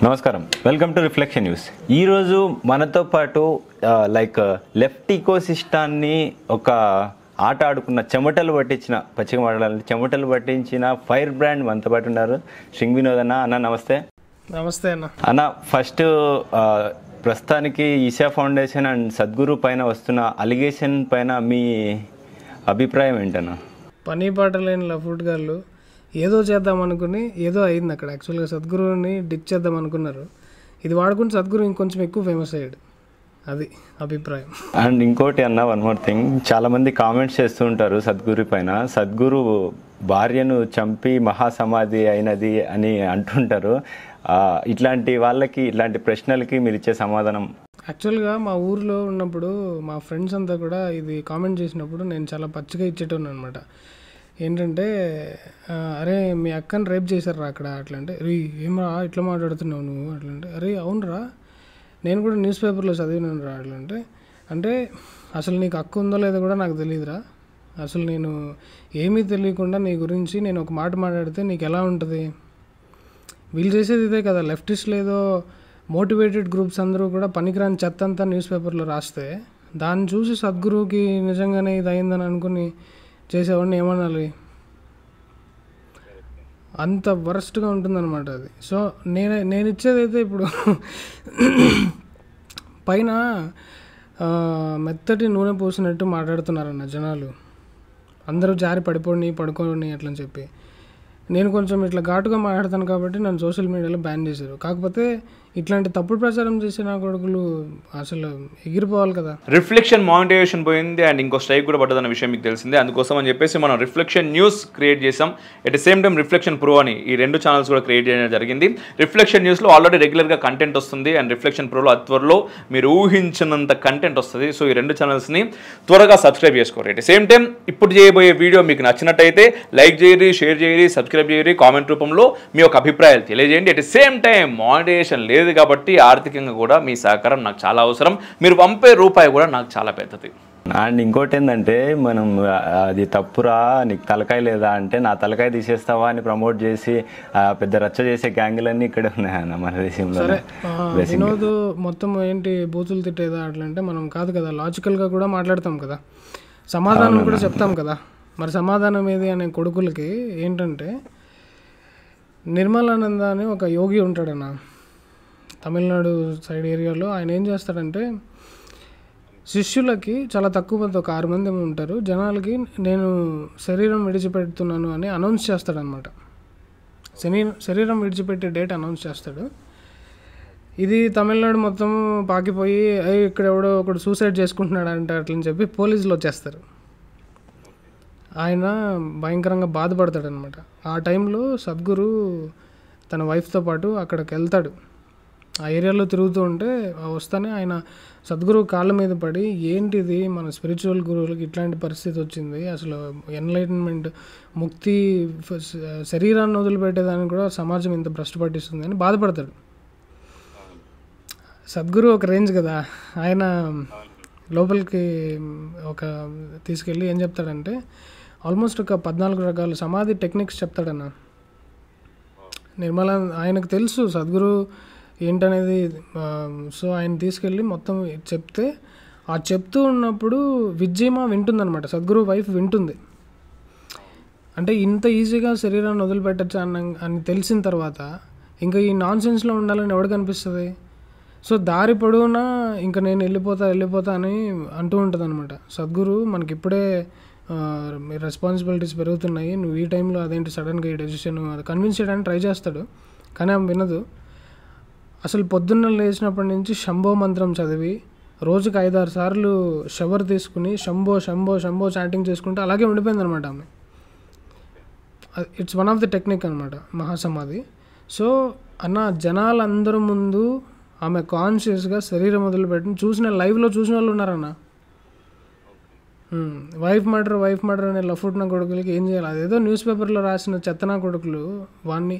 నమస్కారం, welcome to reflection news. ఈరోజు మనతో పాటు లెఫ్ట్ ఈకోసిస్టాన్ని ఒక ఆట ఆడుకున్న చెమటలు పట్టించిన ఫైర్ బ్రాండ్ మనతో పాటు ఉన్నారు. శ్రింగ్ వినోద్ అన్న. నమస్తే. నమస్తే అన్న. ఫస్ట్ ప్రస్తుతానికి ఈషా ఫౌండేషన్ అండ్ సద్గురు పైన వస్తున్న అలిగేషన్ పైన మీ అభిప్రాయం ఏంటన్నా? పని పాట లేని లఫ్ట్ గాళ్ళు ఏదో చేద్దాం అనుకుని ఏదో అయింది అక్కడ. యాక్చువల్గా సద్గురుని డిచ్ చేద్దాం అనుకున్నారు. ఇది వాడుకుని సద్గురు ఇంకొంచెం ఎక్కువ ఫేమస్ అయ్యాడు. అది అభిప్రాయం. అండ్ ఇంకోటి అన్న, వన్ మోర్ థింగ్, చాలామంది కామెంట్స్ చేస్తూ ఉంటారు సద్గురు పైన. సద్గురు భార్యను చంపి మహాసమాధి అయినది అని అంటుంటారు. ఇట్లాంటి వాళ్ళకి, ఇట్లాంటి ప్రశ్నలకి మీరు ఇచ్చే సమాధానం? యాక్చువల్గా మా ఊర్లో ఉన్నప్పుడు మా ఫ్రెండ్స్ అంతా కూడా ఇది కామెంట్ చేసినప్పుడు నేను చాలా పచ్చిగా ఇచ్చేటోను అనమాట. ఏంటంటే, అరే మీ అక్కని రేప్ చేశారా అక్కడ అట్లా అంటే, రీ ఏమరా ఇట్లా మాట్లాడుతున్నావు నువ్వు అట్లా అంటే, అరే అవునరా నేను కూడా న్యూస్ పేపర్లో చదివినాను రా అట్లా అంటే అసలు నీకు అక్క ఉందో లేదో కూడా నాకు తెలియదురా. అసలు నేను ఏమీ తెలియకుండా నీ గురించి నేను ఒక మాట మాట్లాడితే నీకు ఎలా ఉంటుంది? వీళ్ళు చేసేది ఇదే కదా. లెఫ్టిస్టులు ఏదో మోటివేటెడ్ గ్రూప్స్ అందరూ కూడా పనికిరాని చెత్త అంతా న్యూస్ పేపర్లో రాస్తే దాన్ని చూసి సద్గురువుకి నిజంగానే ఇది అయిందని అనుకుని చేసేవాడిని ఏమనాలి? అంత వరస్ట్గా ఉంటుందన్నమాట అది. సో నేను ఇచ్చేదైతే ఇప్పుడు పైన మెత్తటి నూనె పోసినట్టు మాట్లాడుతున్నారన్న జనాలు. అందరూ జారి పడుకోని అట్లని చెప్పి నేను కొంచెం ఇట్లా ఘాటుగా మాట్లాడతాను కాబట్టి నన్ను సోషల్ మీడియాలో బ్యాన్ చేశారు. కాకపోతే ఇట్లాంటి తప్పుడు ప్రచారం చేసే నా కొడుకులు అసలు ఎగిరిపోవాలి కదా. రిఫ్లెక్షన్ మానిటైజేషన్ పోయింది అండ్ ఇంకో స్ట్రైక్ కూడా పడ్డదన్న విషయం మీకు తెలిసిందే. అందుకోసం అని చెప్పేసి మనం రిఫ్లెక్షన్ న్యూస్ క్రియేట్ చేసాం. At the same time reflection pro అని ఈ రెండు ఛానల్స్ కూడా క్రియేట్ చేయడం జరిగింది. రిఫ్లెక్షన్ న్యూస్లో ఆల్రెడీ రెగ్యులర్గా కంటెంట్ వస్తుంది అండ్ రిఫ్లెక్షన్ ప్రోలో త్వరలో మీరు ఊహించినంత కంటెంట్ వస్తుంది. సో ఈ రెండు ఛానల్స్ని త్వరగా సబ్స్క్రైబ్ చేసుకోరు. ఎట్ ద సేమ్ టైం ఇప్పుడు చేయబోయే వీడియో మీకు నచ్చినట్టయితే లైక్ చేయరి, షేర్ చేయరి, సబ్స్క్రైబ్ చేయరి, కామెంట్ రూపంలో మీ యొక్క అభిప్రాయాలు తెలియజేయండి. At the same time monetization లేదు కాబట్టి ఆర్థికంగా కూడా మీ సహకారం నాకు చాలా అవసరం. మీరు పంపే రూపాయి కూడా నాకు చాలా పెద్దది. అండ్ ఇంకోటి ఏంటంటే, మనం అది తప్పురా, నీకు తలకాయ లేదా అంటే నా తలకాయ తీసేస్తావా అని ప్రమోట్ చేసి పెద్ద రచ్చ చేసే గ్యాంగులన్నీ ఇక్కడే ఉన్నాయన్న మన దేశంలో. వినోద్ మొత్తం ఏంటి బూతులు తిట్టేదా అట్లా అంటే మనం కాదు కదా, లాజికల్గా కూడా మాట్లాడతాం కదా, సమాధానం కూడా చెప్తాం కదా. మరి సమాధానం ఏది అనే కొడుకులకి ఏంటంటే, నిర్మలానంద అని ఒక యోగి ఉంటాడన్న తమిళనాడు సైడ్ ఏరియాలో. ఆయన ఏం చేస్తాడంటే, శిష్యులకి చాలా తక్కువ మంది, ఒక 6 మంది ఉంటారు, జనాలకి నేను శరీరం విడిచిపెడుతున్నాను అని అనౌన్స్ చేస్తాడనమాట. శరీరం విడిచిపెట్టే డేట్ అనౌన్స్ చేస్తాడు. ఇది తమిళనాడు మొత్తం పాకిపోయి ఇక్కడ ఎవడో ఒకడు సూసైడ్ చేసుకుంటున్నాడు అంటే అట్లని చెప్పి పోలీసులు వచ్చేస్తారు. ఆయన భయంకరంగా బాధపడతాడనమాట. ఆ టైంలో సద్గురు తన వైఫ్తో పాటు అక్కడికి వెళ్తాడు. ఆ ఏరియాలో తిరుగుతూ ఉంటే వస్తానే ఆయన సద్గురు కాళ్ళ మీద పడి, ఏంటిది మన స్పిరిచువల్ గురువులకి ఇట్లాంటి పరిస్థితి వచ్చింది, అసలు ఎన్లైటన్మెంట్, ముక్తి, శరీరాన్ని వదిలిపెట్టేదానికి కూడా సమాజం ఇంత భ్రష్టు పట్టిస్తుంది అని బాధపడతాడు. సద్గురు ఒక రేంజ్ కదా, ఆయన లోపలికి తీసుకెళ్ళి ఏం చెప్తాడంటే, ఆల్మోస్ట్ ఒక 14 రకాల సమాధి టెక్నిక్స్ చెప్తాడన్న నిర్మలా. ఆయనకు తెలుసు సద్గురు ఏంటనేది. సో ఆయన తీసుకెళ్ళి మొత్తం చెప్తే, ఆ చెప్తూ ఉన్నప్పుడు విజయమా వింటుందన్నమాట, సద్గురు వైఫ్ వింటుంది. అంటే ఇంత ఈజీగా శరీరాన్ని వదిలిపెట్టచ్చు అని తెలిసిన తర్వాత ఇంకా ఈ నాన్ సెన్స్లో ఉండాలని ఎవరికి అనిపిస్తుంది? సో దారి పొడవునా ఇంకా నేను వెళ్ళిపోతా అని అంటూ ఉంటుంది అనమాట. సద్గురు మనకి ఇప్పుడే రెస్పాన్సిబిలిటీస్ పెరుగుతున్నాయి, నువ్వు ఈ టైంలో అదేంటి సడన్గా ఈ డెసిషన్, అది కన్విన్స్ చేయడానికి ట్రై చేస్తాడు. కానీ ఆమె వినదు. అసలు పొద్దున్న లేచినప్పటి నుంచి శంభో మంత్రం చదివి రోజుకి 5-6 సార్లు షవర్ తీసుకుని శంభో శంభో శంభో చాంటింగ్ చేసుకుంటే అలాగే ఉండిపోయింది అనమాట ఆమె. It's one of the technique అనమాట మహాసమాధి. సో జనాలందరూ ముందు ఆమె కాన్షియస్గా శరీరం వదిలిపెట్టిన లైవ్లో చూసిన వాళ్ళు ఉన్నారన్న. వైఫ్ మర్డర్ అనే లఫుట్ నా కొడుకులకి ఏం చేయాలి? అదేదో న్యూస్ పేపర్లో రాసిన చెత్తనా కొడుకులు దాన్ని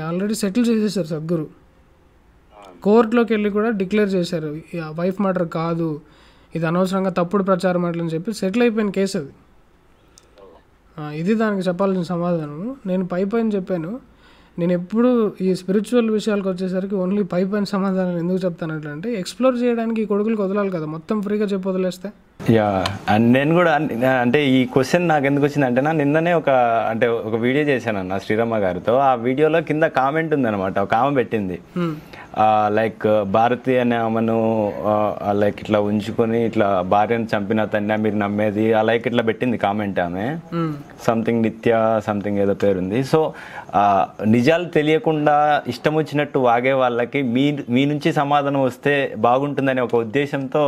ఆల్రెడీ సెటిల్ చేసేసారు సద్గురు. కోర్టులోకి వెళ్ళి కూడా డిక్లేర్ చేశారు, వైఫ్ మర్డర్ కాదు, ఇది అనవసరంగా తప్పుడు ప్రచారం అట్లని చెప్పి సెటిల్ అయిపోయిన కేసు అది. ఇది దానికి చెప్పాల్సిన సమాధానం. నేను పైన చెప్పాను, నేను ఎప్పుడు ఈ స్పిరిచువల్ విషయాలకు వచ్చేసరికి ఓన్లీ పైన సమాధానం ఎందుకు చెప్తానంటే ఎక్స్ప్లోర్ చేయడానికి ఈ కొడుకులకు వదలాలి కదా, మొత్తం ఫ్రీగా చెప్పి వదిలేస్తే. యా, అండ్ నేను కూడా అంటే ఈ క్వశ్చన్ నాకు ఎందుకు వచ్చింది అంటే నిన్ననే ఒక వీడియో చేశానన్న శ్రీరమ్మ గారితో. ఆ వీడియోలో కింద కామెంట్ ఉందన్నమాట, ఒక ఆమె పెట్టింది లైక్ భారతి అనే ఆమెను లైక్ ఇట్లా ఉంచుకొని ఇట్లా భార్యను చంపిన తన్న మీరు నమ్మేది లైక్ ఇట్లా పెట్టింది కామెంట్ ఆమె. సంథింగ్ నిత్య సంథింగ్ ఏదో పేరుంది. సో నిజాలు తెలియకుండా ఇష్టం వచ్చినట్టు వాగే వాళ్ళకి మీ నుంచి సమాధానం వస్తే బాగుంటుందనే ఒక ఉద్దేశంతో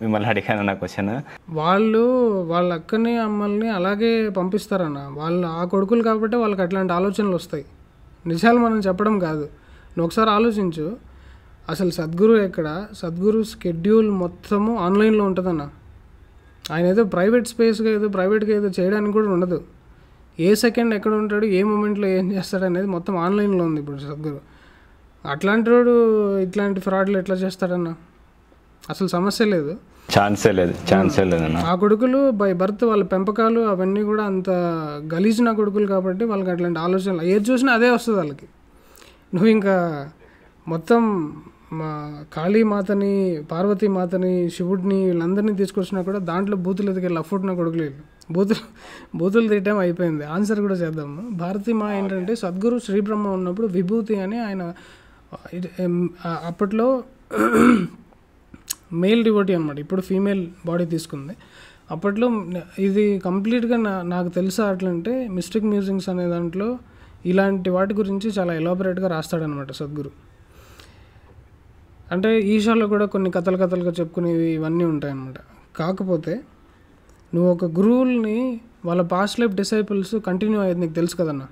మిమ్మల్ని అడిగాను నా క్వశ్చన్. వాళ్ళ అక్కని అమ్మల్ని అలాగే పంపిస్తారన్న, వాళ్ళు ఆ కొడుకులు కాబట్టి వాళ్ళకి అట్లాంటి ఆలోచనలు వస్తాయి. నిజాలు మనం చెప్పడం కాదు. నువ్వు ఒకసారి ఆలోచించు, అసలు సద్గురు ఎక్కడ? సద్గురు స్కెడ్యూల్ మొత్తము ఆన్లైన్లో ఉంటుందన్న. ఆయన ఏదో ప్రైవేట్ స్పేస్గా ఏదో ప్రైవేట్గా ఏదో చేయడానికి కూడా ఉండదు. ఏ సెకండ్ ఎక్కడ ఉంటాడు, ఏ మూమెంట్లో ఏం చేస్తాడు అనేది మొత్తం ఆన్లైన్లో ఉంది ఇప్పుడు సద్గురు. అట్లాంటి వాడు ఇట్లాంటి ఫ్రాడ్లు ఎట్లా చేస్తాడన్న? అసలు సమస్య లేదు, ఛాన్సే లేదు. ఆ కొడుకులు బై బర్త్ వాళ్ళ పెంపకాలు అవన్నీ కూడా అంత గలీచిన కొడుకులు కాబట్టి వాళ్ళకి అట్లాంటి ఆలోచనలు ఏది చూసినా అదే వస్తుంది వాళ్ళకి. నువ్వు ఇంకా మొత్తం మా కాళీమాతని, పార్వతీమాతని, శివుడిని వీళ్ళందరినీ తీసుకొచ్చినా కూడా దాంట్లో బూతులు ఎదిగే లఫుట్న కొడుకులు బూతులు తీయటం అయిపోయింది. ఆన్సర్ కూడా చేద్దాము. భారతీమా ఏంటంటే సద్గురు శ్రీ బ్రహ్మ ఉన్నప్పుడు విభూతి అని ఆయన అప్పట్లో మేల్ డివోటీ అనమాట, ఇప్పుడు ఫీమేల్ బాడీ తీసుకుంది. అప్పట్లో ఇది కంప్లీట్గా నాకు తెలుసా అట్లంటే మిస్టిక్ మ్యూజింగ్స్ అనే దాంట్లో ఇలాంటి వాటి గురించి చాలా ఎలాబరేట్గా రాస్తాడనమాట సద్గురు. అంటే ఈషాలో కూడా కొన్ని కథలుగా చెప్పుకునేవి ఇవన్నీ ఉంటాయన్నమాట. కాకపోతే నువ్వు ఒక గురువుల్ని వాళ్ళ పాస్ట్ లైఫ్ డిసైపుల్స్ కంటిన్యూ అయ్యేది నీకు తెలుసు కదన్నా.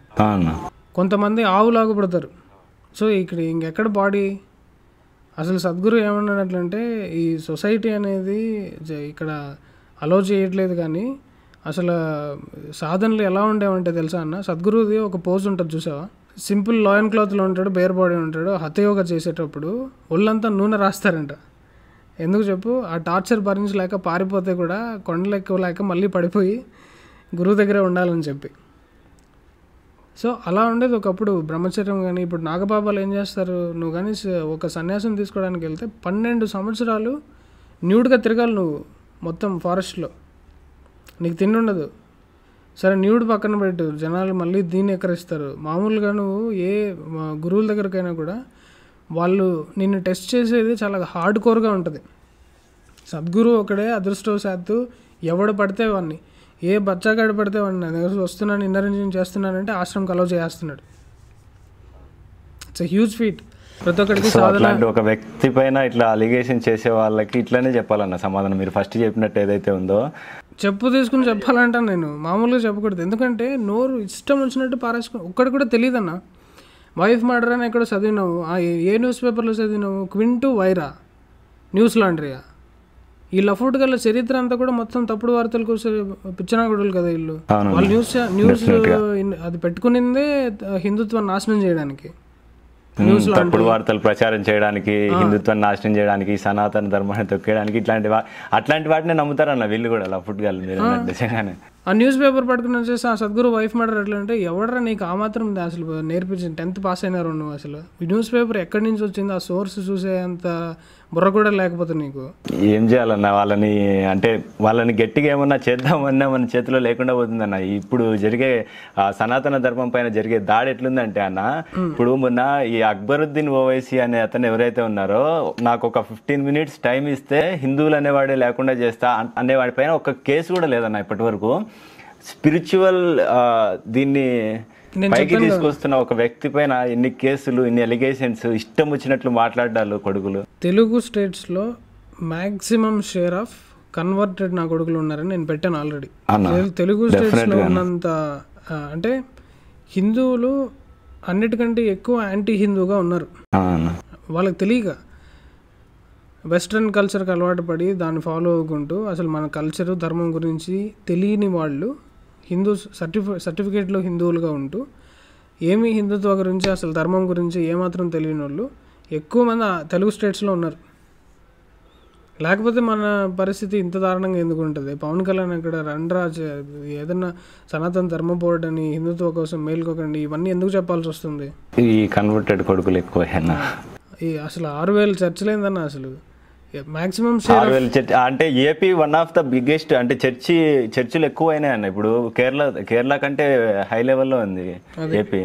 కొంతమంది ఆవులాగా పడతారు. సో ఇక్కడ ఇంకెక్కడ బాడీ? అసలు సద్గురు ఏమన్నాడంటే ఈ సొసైటీ అనేది ఇక్కడ అలో చేయట్లేదు, కానీ అసలు సాధనలు ఎలా ఉండేవంటే తెలుసా అన్న, సద్గురుది ఒక పోజ్ ఉంటుంది చూసావా, సింపుల్ లాయన్ క్లాత్లో ఉంటాడు, బేర్ బాడీ ఉంటాడు. హతయోగ చేసేటప్పుడు ఒళ్ళంతా నూనె రాస్తారంట. ఎందుకు చెప్పు? ఆ టార్చర్ భరించలేక పారిపోతే కూడా కొండలు ఎక్కువలేక మళ్ళీ పడిపోయి గురువు దగ్గరే ఉండాలని చెప్పి. సో అలా ఉండేది ఒకప్పుడు బ్రహ్మచర్యం. కానీ ఇప్పుడు నాగబాబాలు ఏం చేస్తారు, నువ్వు కానీ ఒక సన్యాసం తీసుకోవడానికి వెళ్తే 12 సంవత్సరాలు న్యూడ్గా తిరగాలి నువ్వు మొత్తం ఫారెస్ట్లో. నీకు తిండి ఉండదు. సరే న్యూడ్ పక్కన పెట్టు, జనాలు మళ్ళీ దీన్ని ఎక్కరిస్తారు. మామూలుగా నువ్వు ఏ గురువుల దగ్గరికైనా కూడా వాళ్ళు నిన్ను టెస్ట్ చేసేది చాలా హార్డ్ కోర్గా ఉంటుంది. సద్గురు ఒకడే అదృష్టవశాత్తు ఎవడు పడితే వాడిని, ఏ బచ్చాగాడు పడితే వాడిని నా దగ్గర వస్తున్నాను ఇంటర్వ్యూ చేస్తున్నానంటే ఆశ్రమం అలౌ చేస్తున్నాడు. It's a huge feet. ప్రతి ఒక్కరికి అట్లాంటి ఒక వ్యక్తి పైన ఇట్లా అలిగేషన్ చేసే వాళ్ళకి ఇట్లానే చెప్పాలన్న సమాధానం. మీరు ఫస్ట్ చెప్పినట్టు ఏదైతే ఉందో చెప్పు తీసుకుని చెప్పాలంటాను నేను, మామూలుగా చెప్పకూడదు. ఎందుకంటే నోరు ఇష్టం వచ్చినట్టు పారేసుకుని ఒక్కటి కూడా తెలియదన్న. వైఫ్ మర్డర్ అని ఎక్కడో చదివినావు, ఏ న్యూస్ పేపర్లో చదివినావు? క్వింటు వైరా, న్యూస్ లాండ్రీయా, ఈ లఫూట్ గల చరిత్ర అంతా కూడా మొత్తం తప్పుడు వార్తలకు పిచ్చనా గుడులు కదా వీళ్ళు. వాళ్ళు న్యూస్ అది పెట్టుకునిందే హిందుత్వాన్ని నాశనం చేయడానికి, తప్పుడు వార్తలు ప్రచారం చేయడానికి, హిందుత్వాన్ని నాశనం చేయడానికి, సనాతన ధర్మాన్ని తొక్కేయడానికి అట్లాంటి వాటిని నమ్ముతారన్న వీళ్ళు కూడా లఫుట్ గారు. మీరు నిజంగానే ఆ న్యూస్ పేపర్ పట్టుకుని వచ్చేసి ఆ సద్గురు వైఫ్ మర్డర్ ఎట్లా అంటే ఎవడరా నీకు ఆ మాత్రం అసలు నేర్పించింది? 10th పాస్ అయినారు నువ్వు. అసలు ఈ న్యూస్ పేపర్ ఎక్కడి నుంచి వచ్చింది, ఆ సోర్స్ చూసే అంత బుర్ర కూడా లేకపోతే నీకు ఏం చేయాలన్న? వాళ్ళని గట్టిగా ఏమన్నా చేద్దామన్నా మన చేతిలో లేకుండా పోతుందన్న. ఇప్పుడు జరిగే సనాతన ధర్మం పైన జరిగే దాడి ఎట్లుందంటే అన్న, ఇప్పుడు మొన్న ఈ అక్బరుద్దీన్ ఓవైసీ అనే అతను ఎవరైతే ఉన్నారో, నాకు ఒక 15 minutes టైం ఇస్తే హిందువులు అనేవాడే లేకుండా చేస్తా అనేవాడి పైన ఒక కేసు కూడా లేదన్న ఇప్పటి వరకు. స్పిరిచువల్ దీన్ని పైకి తీసుకొస్తున్న ఒక వ్యక్తి పైన ఎన్ని కేసులు, ఎన్ని అలిగేషన్స్, ఇష్టం వచ్చినట్లు మాట్లాడాలి కొడుకులు. తెలుగు స్టేట్స్లో మ్యాక్సిమం షేర్ ఆఫ్ కన్వర్టెడ్ నా కొడుకులు ఉన్నారని నేను పెట్టాను ఆల్రెడీ. తెలుగు స్టేట్స్లో ఉన్నంత అంటే హిందువులు అన్నిటికంటే ఎక్కువ యాంటీ హిందూగా ఉన్నారు. వాళ్ళకి తెలియక వెస్ట్రన్ కల్చర్కి అలవాటు పడి దాన్ని ఫాలో అవ్వకుంటూ అసలు మన కల్చరు ధర్మం గురించి తెలియని వాళ్ళు హిందూ సర్టిఫికేట్లో హిందువులుగా ఉంటూ ఏమీ హిందుత్వ గురించి అసలు ధర్మం గురించి ఏమాత్రం తెలియని వాళ్ళు ఎక్కువ మంది తెలుగు స్టేట్స్లో ఉన్నారు. లేకపోతే మన పరిస్థితి ఇంత దారుణంగా ఎందుకు ఉంటుంది? పవన్ కళ్యాణ్ ఇక్కడ రండ్రాజ్ ఏదన్నా సనాతన ధర్మ బోర్డు అని, హిందుత్వ కోసం మేల్కోకండి, ఇవన్నీ ఎందుకు చెప్పాల్సి వస్తుంది? ఈ కన్వర్టెడ్ కొడుకులు ఎక్కువ ఈ అసలు 6,000 చర్చలేందన్న అసలు మాక్సిమం అంటే AP one of the biggest అంటే చర్చిలు ఎక్కువ అయినాయి అన్న. ఇప్పుడు కేరళ కంటే హై లెవెల్లో ఉంది ఏపీ.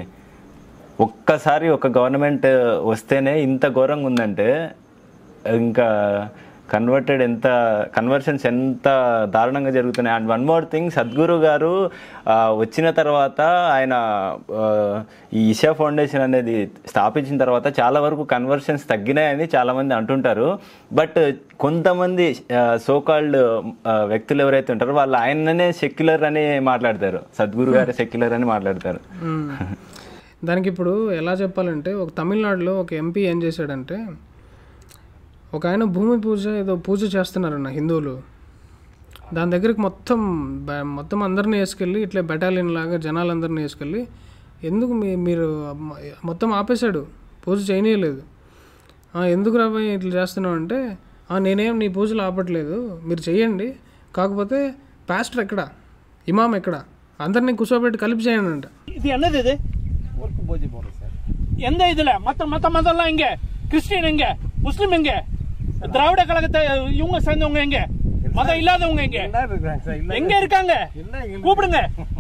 ఒక్కసారి ఒక గవర్నమెంట్ వస్తేనే ఇంత ఘోరంగా ఉందంటే ఇంకా కన్వర్షన్స్ ఎంత దారుణంగా జరుగుతున్నాయి. And one more thing, Sadhguru గారు వచ్చిన తర్వాత ఆయన ఈ ఇషా ఫౌండేషన్ అనేది స్థాపించిన తర్వాత చాలా వరకు కన్వర్షన్స్ తగ్గినాయని చాలామంది అంటుంటారు. బట్ కొంతమంది సోకాల్డ్ వ్యక్తులు ఎవరైతే ఉంటారో వాళ్ళు ఆయననే సెక్యులర్ అని మాట్లాడతారు, సద్గురు గారు సెక్యులర్ అని మాట్లాడతారు. దానికి ఇప్పుడు ఎలా చెప్పాలంటే, ఒక తమిళనాడులో ఒక ఎంపీ ఏం చేశాడంటే, ఒక ఆయన భూమి పూజ ఏదో పూజ చేస్తున్నారన్న హిందువులు, దాని దగ్గరికి మొత్తం అందరినీ వేసుకెళ్ళి ఇట్లా బెటాలియన్ లాగా జనాలందరినీ వేసుకెళ్ళి ఎందుకు మీరు మొత్తం ఆపేశాడు, పూజ చేయనీయలేదు. ఎందుకు రాబోయే ఇట్లా చేస్తున్నావు అంటే, నేనేం నీ పూజలు ఆపట్లేదు, మీరు చెయ్యండి, కాకపోతే పాస్టర్ ఎక్కడ, ఇమాం ఎక్కడ, అందరినీ కూర్చోబెట్టి కలిపి చేయండి అంట. ఇది అన్నది ఇది எந்த இதுல மத்த மதம்லாம் எங்க, கிறிஸ்டியன் எங்க, முஸ்லிம் எங்க, திராவிட கழகத்தை இவங்க சேர்ந்தவங்க எங்க, மதம் இல்லாதவங்க எங்க எங்க இருக்காங்க? கூப்பிடுங்க,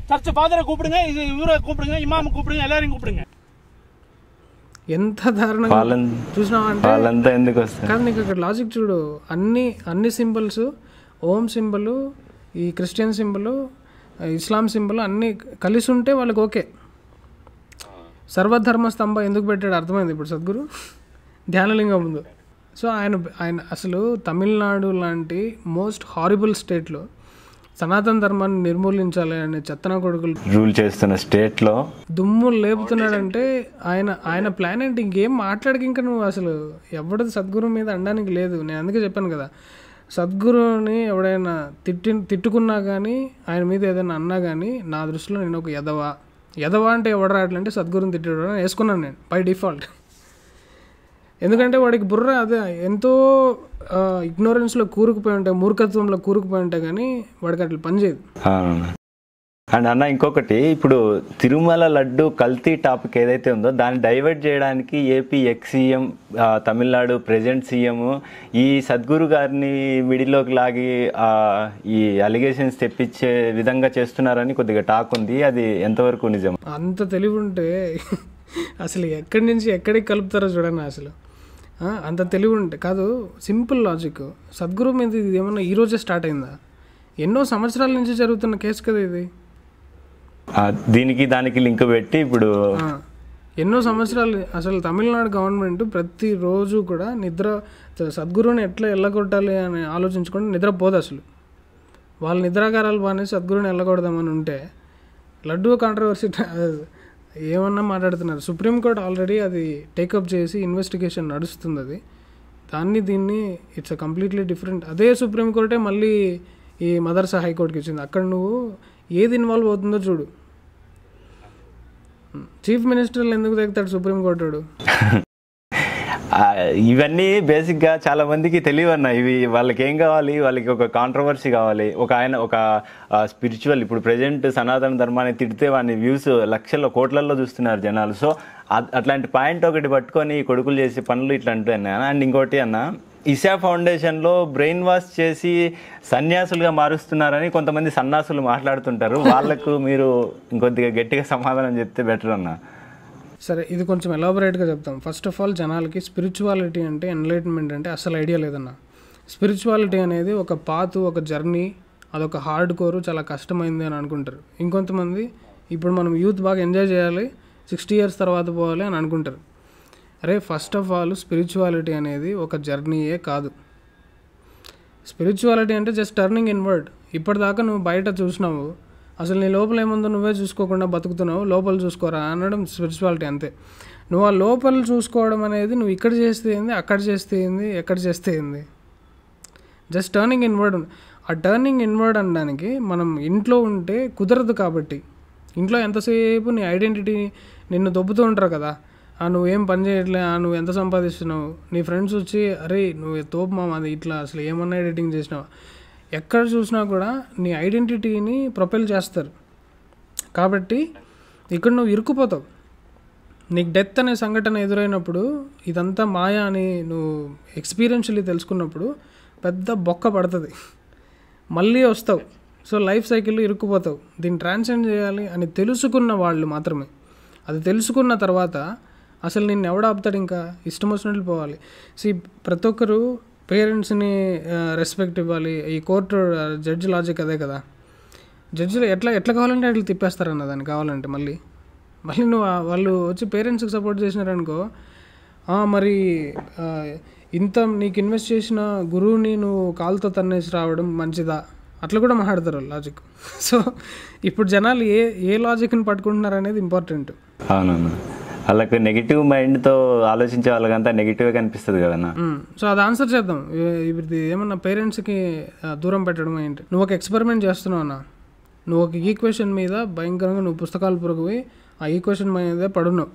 சர்ச் ஃபாதரை கூப்பிடுங்க, இவரை கூப்பிடுங்க, இமாம் கூப்பிடுங்க, எல்லாரையும் கூப்பிடுங்க. ఎంత దారుణంగా చూసినావా అంటే ఎందుకు వస్తుంది? కానీ నీకు అక్కడ లాజిక్ చూడు, అన్ని సింబల్స్, ఓం సింబల్, ఈ క్రిస్టియన్ సింబల్, ఇస్లాం సింబల్ అన్నీ కలిసి ఉంటే వాళ్ళకి ఓకే. సర్వధర్మ స్తంభ ఎందుకు పెట్టాడు అర్థమైంది ఇప్పుడు సద్గురు, ధ్యానలింగం ముందు. సో ఆయన అసలు తమిళనాడు లాంటి మోస్ట్ హారిబుల్ స్టేట్లో సనాతన ధర్మాన్ని నిర్మూలించాలి అనే చెత్తన కొడుకులు రూల్ చేస్తున్న స్టేట్లో దుమ్ము లేపుతున్నాడంటే ఆయన ప్లాన్ ఏంటి? ఇంకేం మాట్లాడక ఇంకా నువ్వు అసలు ఎవడది సద్గురు మీద అనడానికి లేదు. నేను అందుకే చెప్పాను కదా, సద్గురుని ఎవడైనా తిట్టుకున్నా కానీ, ఆయన మీద ఏదైనా అన్నా కానీ, నా దృష్టిలో నేను ఒక ఎదవా అంటే ఎవడరా అట్లంటే సద్గురుని తిట్టడం వేసుకున్నాను నేను బై డిఫాల్ట్. ఎందుకంటే వాడికి బుర్ర అదే ఎంతో ఇగ్నోరెన్స్లో కూరుకుపోయి ఉంటాయి, మూర్ఖత్వంలో కూరుకుపోయి ఉంటాయి, కానీ వాడికి అట్లా పనిచేయదు. అండ్ అన్న ఇంకొకటి, ఇప్పుడు తిరుమల లడ్డు కల్తీ టాపిక్ ఏదైతే ఉందో దాన్ని డైవర్ట్ చేయడానికి AP ex CM, Tamil Nadu present CM ఈ సద్గురు గారిని మిడిల్లోకి లాగి ఈ అలిగేషన్స్ తెప్పించే విధంగా చేస్తున్నారని కొద్దిగా టాక్ ఉంది. అది ఎంతవరకు నిజం? అంత తెలివి ఉంటే అసలు ఎక్కడి నుంచి ఎక్కడికి కలుపుతారో చూడండి. అసలు అంత తెలివి ఉంటే కాదు, సింపుల్ లాజిక్. సద్గురు మీద ఇది ఏమన్నా ఈరోజే స్టార్ట్ అయిందా? ఎన్నో సంవత్సరాల నుంచి జరుగుతున్న కేసు కదా ఇది. దానికి లింక్ పెట్టి ఇప్పుడు ఎన్నో సంవత్సరాలు అసలు తమిళనాడు గవర్నమెంట్ ప్రతిరోజు కూడా సద్గురుని ఎట్లా ఎల్లగొట్టాలి అని ఆలోచించుకుంటే నిద్రపోదు. అసలు వాళ్ళ నిద్రాగారాలు బాగానే సద్గురుని ఎల్లగొడదామని ఉంటే లడ్డూ కాంట్రవర్సీ ఏమన్నా మాట్లాడుతున్నారు. సుప్రీంకోర్టు ఆల్రెడీ అది టేకప్ చేసి ఇన్వెస్టిగేషన్ నడుస్తుంది. అది దీన్ని ఇట్స్ అ కంప్లీట్లీ డిఫరెంట్. అదే సుప్రీంకోర్టే మళ్ళీ ఈ మదర్సా హైకోర్టుకి ఇచ్చింది. అక్కడ నువ్వు ఏది ఇన్వాల్వ్ అవుతుందో చూడు. చీఫ్ మినిస్టర్లు ఎందుకు తెగుతాడు సుప్రీంకోర్టు? ఇవన్నీ బేసిక్గా చాలా మందికి తెలియవన్నా. ఇవి వాళ్ళకి ఏం కావాలి, వాళ్ళకి ఒక కాంట్రవర్సీ కావాలి. ఒక స్పిరిచువల్, ఇప్పుడు ప్రజెంట్ సనాతన ధర్మాన్ని తిడితే వాని వ్యూస్ లక్షల్లో కోట్లల్లో చూస్తున్నారు జనాలు. సో అట్లాంటి పాయింట్ ఒకటి పట్టుకొని కొడుకులు చేసే పనులు ఇట్లాంటి అన్న. అండ్ ఇంకోటి అన్న, ఇషా ఫౌండేషన్లో బ్రెయిన్ వాష్ చేసి సన్యాసులుగా మారుస్తున్నారని కొంతమంది సన్యాసులు మాట్లాడుతుంటారు. వాళ్ళకు మీరు ఇంకొద్దిగా గట్టిగా సమాధానం చెప్తే బెటర్ అన్న. సరే, ఇది కొంచెం ఎలాబొరేట్గా చెప్తాం. ఫస్ట్ ఆఫ్ ఆల్, జనాలకి స్పిరిచువాలిటీ అంటే, ఎన్లైట్మెంట్ అంటే అసలు ఐడియా లేదన్న. స్పిరిచువాలిటీ అనేది ఒక పాత్, ఒక జర్నీ, అదొక హార్డ్ కోరు, చాలా కష్టమైంది అని అనుకుంటారు. ఇంకొంతమంది ఇప్పుడు మనం యూత్ బాగా ఎంజాయ్ చేయాలి, 60 years తర్వాత పోవాలి అని అనుకుంటారు. అరే, ఫస్ట్ ఆఫ్ ఆల్ స్పిరిచువాలిటీ అనేది ఒక జర్నీయే కాదు. స్పిరిచువాలిటీ అంటే జస్ట్ టర్నింగ్ ఇన్వర్డ్. ఇప్పటిదాకా నువ్వు బయట చూసినావు, అసలు నీ లోపల ఏముందో నువ్వే చూసుకోకుండా బతుకుతున్నావు, లోపల చూసుకోరా అనడం స్పిరిచువాలిటీ. అంతే. నువ్వు ఆ లోపల చూసుకోవడం అనేది నువ్వు ఇక్కడ చేస్తే ఏంది, అక్కడ చేస్తే ఏంది, ఎక్కడ చేస్తే ఏంది, జస్ట్ టర్నింగ్ ఇన్వర్డ్. ఆ టర్నింగ్ ఇన్వర్డ్ అనడానికి మనం ఇంట్లో ఉంటే కుదరదు. కాబట్టి ఇంట్లో ఎంతసేపు నీ ఐడెంటిటీ నిన్ను దొబ్బుతూ ఉంటారు కదా, నువ్వేం పని చేయట్లే, నువ్వు ఎంత సంపాదిస్తున్నావు, నీ ఫ్రెండ్స్ వచ్చి అరే నువ్వు తోపు మామ అది ఇట్లా అసలు ఏమన్నా ఎడిటింగ్ చేసినావు, ఎక్కడ చూసినా కూడా నీ ఐడెంటిటీని ప్రొపెల్ చేస్తారు. కాబట్టి ఇక్కడ నువ్వు ఇరుక్కుపోతావు. నీకు డెత్ అనే సంఘటన ఎదురైనప్పుడు ఇదంతా మాయా అని నువ్వు ఎక్స్పీరియన్షియల్లీ తెలుసుకున్నప్పుడు పెద్ద బొక్క పడుతుంది, మళ్ళీ వస్తావు. సో లైఫ్ సైకిల్లో ఇరుక్కుపోతావు. దీన్ని ట్రాన్సెండ్ చేయాలి అని తెలుసుకున్న వాళ్ళు మాత్రమే. అది తెలుసుకున్న తర్వాత అసలు నిన్ను ఎవడ ఆపుతాడు, ఇంకా ఇష్టం వచ్చినట్లు పోవాలి. ప్రతి ఒక్కరు పేరెంట్స్ని రెస్పెక్ట్ ఇవ్వాలి. ఈ కోర్టు జడ్జి లాజిక్ అదే కదా, జడ్జిలు ఎట్లా కావాలంటే అట్లా తిప్పేస్తారన్న దాన్ని కావాలంటే మళ్ళీ నువ్వు వాళ్ళు వచ్చి పేరెంట్స్కి సపోర్ట్ చేసినారనుకో, మరి ఇంత నీకు ఇన్వెస్ట్ చేసిన గురువుని నువ్వు కాలుతో తన్నేసి రావడం మంచిదా, అట్లా కూడా మాట్లాడతారు లాజిక్. సో ఇప్పుడు జనాలు ఏ లాజిక్ని పట్టుకుంటున్నారు అనేది ఇంపార్టెంట్. అవునవును, వాళ్ళకి నెగిటివ్ మైండ్తో ఆలోచించే వాళ్ళకంతా నెగిటివ్గా కనిపిస్తుంది కదన్నా. సో అది ఆన్సర్ చేద్దాం. ఇది ఏమన్నా పేరెంట్స్కి దూరం పెట్టడం ఏంటి? నువ్వు ఒక ఎక్స్పెరిమెంట్ చేస్తున్నావు అన్న, నువ్వు ఒక ఈక్వేషన్ మీద భయంకరంగా నువ్వు పుస్తకాలు పురుగువి ఆ ఈక్వేషన్ మీద పడున్నావు.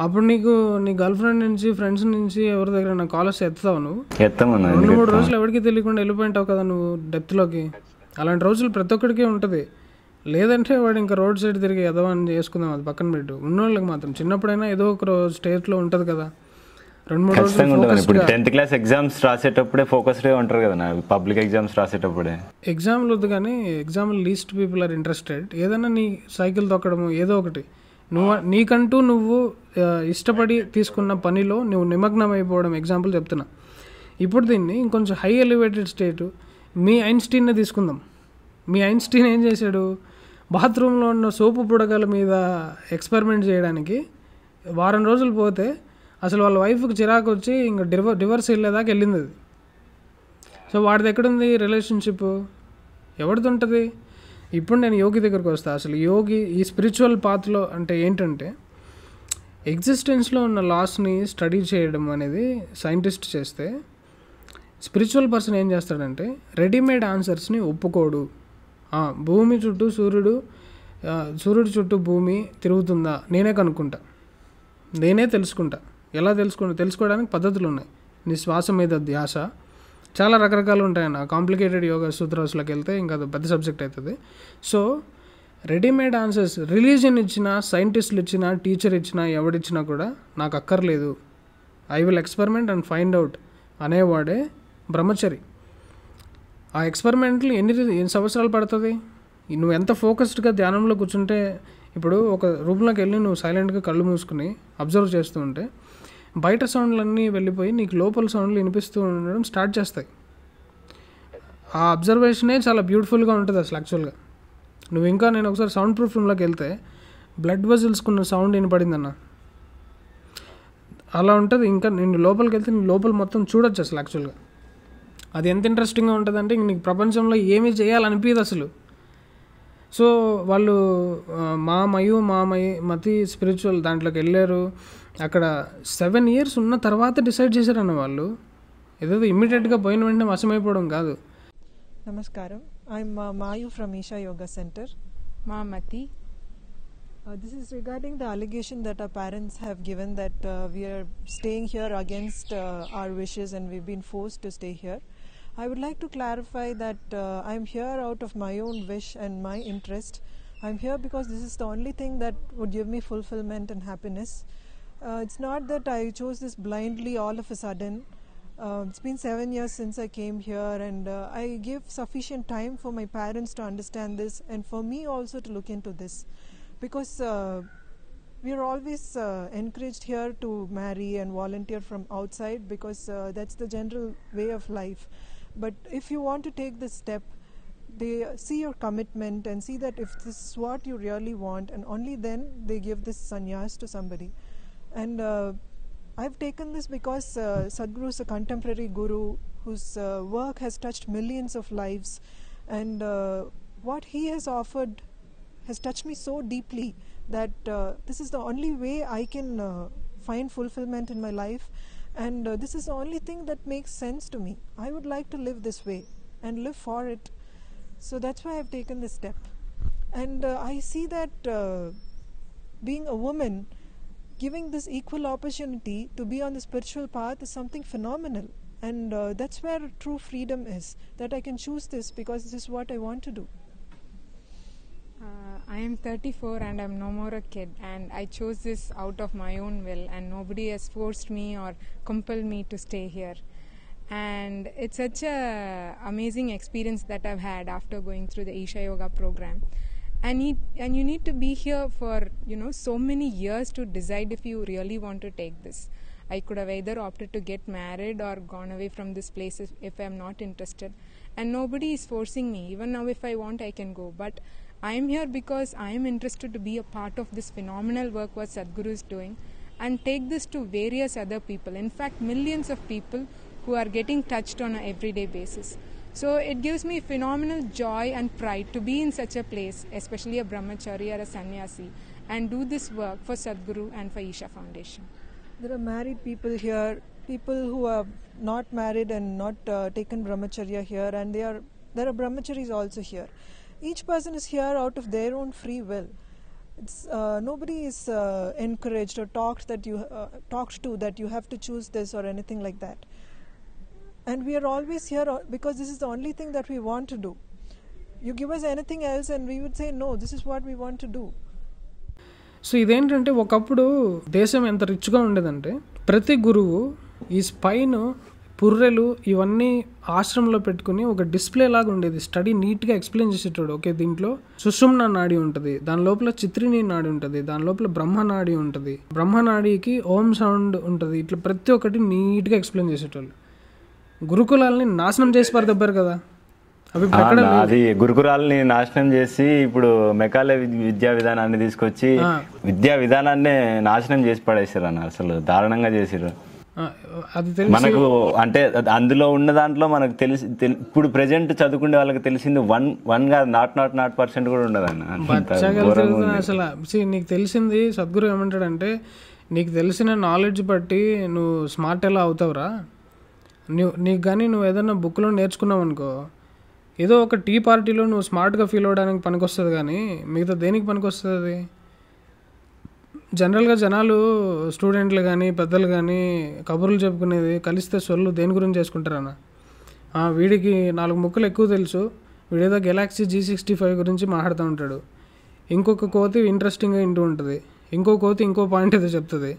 అప్పుడు నీకు నీ గర్ల్ ఫ్రెండ్ నుంచి ఫ్రెండ్స్ నుంచి ఎవరి దగ్గర నా కాలేజ్ ఎత్తుతావు, నువ్వు 2-3 రోజులు ఎవరికి తెలియకుండా వెళ్ళిపోయింటావు కదా నువ్వు డెప్త్లోకి. అలాంటి రోజులు ప్రతి ఒక్కడికే ఉంటుంది. లేదంటే వాడు ఇంకా రోడ్ సైడ్ తిరిగి ఎదవని చేసుకుందాం, అది పక్కన పెట్టు. ఉన్నోళ్ళకి మాత్రం చిన్నప్పుడైనా ఏదో ఒక స్టేజ్లో ఉంటుంది కదా, 2-3 రోజులు. ఇప్పుడు 10th క్లాస్ ఎగ్జామ్స్ రాసేటప్పుడే ఫోకస్డ్గా ఉంటారు కదా, పబ్లిక్ ఎగ్జామ్స్ రాసేటప్పుడే. ఎగ్జామ్లు వద్దు కానీ ఎగ్జామ్లు లీస్ట్ పీపుల్ ఆర్ ఇంట్రెస్టెడ్. ఏదైనా నీ సైకిల్ తొక్కడము ఏదో ఒకటి, నీకంటూ నువ్వు ఇష్టపడి తీసుకున్న పనిలో నువ్వు నిమగ్నం అయిపోవడం ఎగ్జాంపుల్ చెప్తున్నా. ఇప్పుడు దీన్ని ఇంకొంచెం హై ఎలివేటెడ్ స్టేటు మీ ఐన్స్టీన్నే తీసుకుందాం. మీ ఐన్స్టీన్ ఏం చేశాడు, బాత్రూంలో ఉన్న సోపు బుడగల మీద ఎక్స్పెరిమెంట్ చేయడానికి వారం రోజులు పోతే అసలు వాళ్ళ వైఫ్కి చిరాకు వచ్చి ఇంకా డివర్స్ వెళ్ళేదాకా వెళ్ళింది అది. సో వాడిది ఎక్కడుంది రిలేషన్షిప్, ఎవరిది ఉంటుంది? ఇప్పుడు నేను యోగి దగ్గరకు వస్తా. అసలు యోగి ఈ స్పిరిచువల్ పాత్లో అంటే ఏంటంటే ఎగ్జిస్టెన్స్లో ఉన్న లాస్ని స్టడీ చేయడం అనేది సైంటిస్ట్ చేస్తే, స్పిరిచువల్ పర్సన్ ఏం చేస్తాడంటే రెడీమేడ్ ఆన్సర్స్ని ఒప్పుకోడు. భూమి చుట్టూ సూర్యుడి చుట్టూ భూమి తిరుగుతుందా, నేనే కనుక్కుంటా, నేనే తెలుసుకుంటా. ఎలా తెలుసుకోవడానికి పద్ధతులు ఉన్నాయి. నీ శ్వాస మీద ధ్యాస, చాలా రకరకాలు ఉంటాయన్న. కాంప్లికేటెడ్ యోగా సూత్రాస్లోకి వెళ్తే ఇంకా అది పెద్ద సబ్జెక్ట్ అవుతుంది. సో రెడీమేడ్ ఆన్సర్స్ రిలీజియన్ ఇచ్చినా, సైంటిస్టులు ఇచ్చినా, టీచర్ ఇచ్చినా, ఎవడిచ్చినా కూడా నాకు అక్కర్లేదు, I will experiment and find out అనేవాడే బ్రహ్మచరి. ఆ ఎక్స్పెరిమెంట్లు ఎన్ని సంవత్సరాలు పడుతుంది? నువ్వు ఎంత ఫోకస్డ్గా ధ్యానంలో కూర్చుంటే, ఇప్పుడు ఒక రూమ్లోకి వెళ్ళి నువ్వు సైలెంట్గా కళ్ళు మూసుకుని అబ్జర్వ్ చేస్తూ ఉంటే బయట సౌండ్లన్నీ వెళ్ళిపోయి నీకు లోపల సౌండ్లు వినిపిస్తూ ఉండడం స్టార్ట్ చేస్తాయి. ఆ అబ్జర్వేషనే చాలా బ్యూటిఫుల్గా ఉంటుంది అసలు యాక్చువల్గా. నేను ఒకసారి సౌండ్ ప్రూఫ్ రూమ్లోకి వెళ్తే బ్లడ్ వెజల్స్కున్న సౌండ్ వినపడిందన్న, అలా ఉంటుంది. ఇంకా నేను లోపలికి వెళ్తే నేను లోపల మొత్తం చూడొచ్చు అసలు యాక్చువల్గా. అది ఎంత ఇంట్రెస్టింగ్గా ఉంటుందంటే ఇంక నీకు ప్రపంచంలో ఏమీ చేయాలనిపించదు అసలు. సో వాళ్ళు మతి స్పిరిచువల్ దాంట్లోకి వెళ్ళారు. అక్కడ 7 years ఉన్న తర్వాత డిసైడ్ చేశారన్న వాళ్ళు. ఏదో ఇమ్మీడియట్గా పోయిన వెంటనే వశమైపోవడం కాదు. Namaskaram. I'm Mayu from Isha Yoga Center. Mati. This is regarding the allegation that our parents have given that we are staying here against our wishes and we've been forced to stay here. I would like to clarify that I'm here out of my own wish and my interest. I'm here because this is the only thing that would give me fulfillment and happiness. It's not that I chose this blindly all of a sudden. It's been 7 years since I came here, and I give sufficient time for my parents to understand this and for me also to look into this, because we are always encouraged here to marry and volunteer from outside because that's the general way of life. But if you want to take this step, they see your commitment and see that if this is what you really want, and only then they give this sannyas to somebody. And I've taken this because Sadhguru is a contemporary guru whose work has touched millions of lives, and what he has offered has touched me so deeply that this is the only way I can find fulfillment in my life, and this is the only thing that makes sense to me. I would like to live this way and live for it. So that's why I've taken this step. And I see that being a woman, giving this equal opportunity to be on the spiritual path is something phenomenal. And that's where true freedom is, that I can choose this because this is what I want to do. I am 34 and I'm no more a kid, and I chose this out of my own will, and nobody has forced me or compelled me to stay here. And it's such a amazing experience that I've had after going through the Isha Yoga program. And you need to be here for, so many years to decide if you really want to take this. I could have either opted to get married or gone away from this place if I'm not interested. And nobody is forcing me. Even now, if I want, I can go. But I am here because I am interested to be a part of this phenomenal work what Sadhguru is doing, and take this to various other people. In fact, millions of people who are getting touched on an everyday basis. So it gives me phenomenal joy and pride to be in such a place, especially a brahmachari or a sannyasi, and do this work for Sadhguru and for Isha Foundation. There are married people here, people who are not married and not taken brahmacharya here, and there are brahmacharis also here. Each person is here out of their own free will. It's nobody is encouraged or talked to that you have to choose this or anything like that. And we are always here because this is the only thing that we want to do. You give us anything else and we would say no, this is what we want to do. So ఇదేంటంటే ఒకప్పుడు దేశం ఎంత రిచ్గా ఉండేదంటే ప్రతి గురువు ఈ spine పుర్రెలు ఇవన్నీ ఆశ్రమంలో పెట్టుకుని ఒక డిస్ప్లే లాగా ఉండేది. స్టడీ నీట్గా ఎక్స్ప్లెయిన్ చేసేటోడు. ఓకే, దీంట్లో సుషుమ్న నాడి ఉంటుంది, దాని లోపల చిత్రిని నాడి ఉంటుంది, దాని లోపల బ్రహ్మనాడి ఉంటుంది, బ్రహ్మనాడికి ఓం సౌండ్ ఉంటుంది. ఇట్లా ప్రతి ఒక్కటి నీట్గా ఎక్స్ప్లెయిన్ చేసేటోళ్ళు. గురుకులాలని నాశనం చేసి పరదబ్బారు కదా. అది గురుకులాలని నాశనం చేసి ఇప్పుడు మెకాలే విద్యా విధానాన్ని తీసుకొచ్చి విద్యా విధానాన్ని నాశనం చేసి పడేసారు అన్న. అసలు దారుణంగా చేసారు. మనకు అంటే అందులో ఉన్న దాంట్లో మనకు తెలిసి ఇప్పుడు ప్రెజెంట్ చదువుకునే వాళ్ళకి తెలిసింది 1% కూడా ఉండదన్న. అసలు నీకు తెలిసింది సద్గురు ఏమంటాడంటే, నీకు తెలిసిన నాలెడ్జ్ బట్టి నువ్వు స్మార్ట్ ఎలా అవుతావురా. నీకు కానీ నువ్వు ఏదైనా బుక్లో నేర్చుకున్నావు అనుకో, ఏదో ఒక టీ పార్టీలో నువ్వు స్మార్ట్గా ఫీల్ అవ్వడానికి పనికొస్తుంది, కానీ మిగతా దేనికి పనికొస్తుంది అది? జనరల్గా జనాలు స్టూడెంట్లు కానీ పెద్దలు కానీ కబుర్లు చెప్పుకునేది కలిస్తే సొల్లు దేని గురించి చేసుకుంటారన్న. వీడికి 4 ముక్కలు ఎక్కువ తెలుసు, వీడేదో గెలాక్సీ G65 గురించి మాట్లాడుతూ ఉంటాడు. ఇంకొక కోతి ఇంట్రెస్టింగ్గా వింటూ ఉంటుంది, ఇంకో కోతి ఇంకో పాయింట్ ఏదో చెప్తుంది.